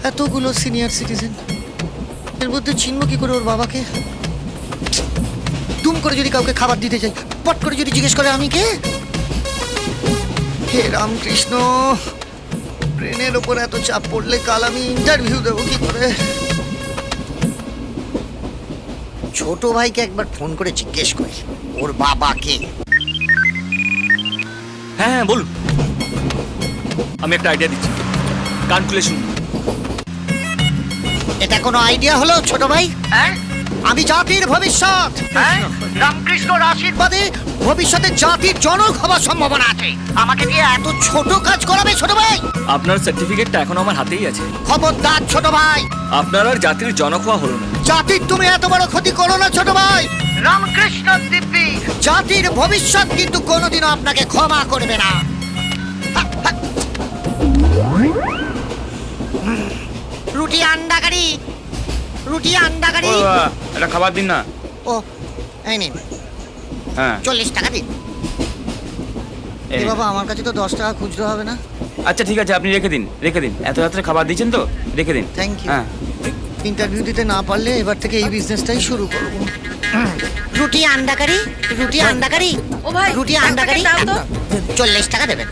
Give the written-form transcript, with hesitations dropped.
এতগুলো senior citizen, এর মধ্যে চিনব কি করে ওর বাবাকে? দুম করে যদি কাউকে খাবার দিতে যাই, পট করে যদি জিজ্ঞেস করে আমি কে? হে রামকৃষ্ণ, ব্রেনের ওপর এত চাপ পড়লে কাল আমি ইন্টারভিউ দেবো কি করে? ছোট ভাইকে একবার ফোন করে জিজ্ঞেস করি ওর বাবাকে। হ্যাঁ হ্যাঁ বলুন। আমি একটা আইডিয়া দিচ্ছি, কান খুলে শুনুন। এটা কোনো আইডিয়া হলো ছোট ভাই? হ্যাঁ, আমি জাতির ভবিষ্যৎ। হ্যাঁ, রামকৃষ্ণর আশীর্বাদে ভবিষ্যতে জাতির জনক হবার সম্ভাবনা আছে। আমাকে দিয়ে এত ছোট কাজ করাবে ছোট ভাই? আপনার সার্টিফিকেটটা এখনো আমার হাতেই আছে। খবরদার ছোট ভাই, আপনার আর জাতির জনক হওয়া হলো না। জাতির তুমি এত বড় ক্ষতি করো না ছোট ভাই। রামকৃষ্ণ দিব্যি জাতির ভবিষ্যৎ কিন্তু কোনোদিনও আপনাকে ক্ষমা করবে না। রুটি আন্ডা কারি, রুটি আন্ডা কারি। একটা খাবার দিন না। ও এই নিন, হ্যাঁ 40 টাকা দিন। এ বাবা, আমার কাছে তো 10 টাকা খুচরো হবে না। আচ্ছা ঠিক আছে, আপনি রেখে দিন, রেখে দিন। এত রাত্রে খাবার দিচ্ছেন তো, রেখে দিন। Thank you. হ্যাঁ, ইন্টারভিউ দিতে না পারলে এবার থেকে এই বিজনেসটাই শুরু করব। রুটি আন্ডা কারি, রুটি আন্ডা কারি। ও ভাই, রুটি আন্ডা কারি। দাও তো। 40 টাকা দেবেন।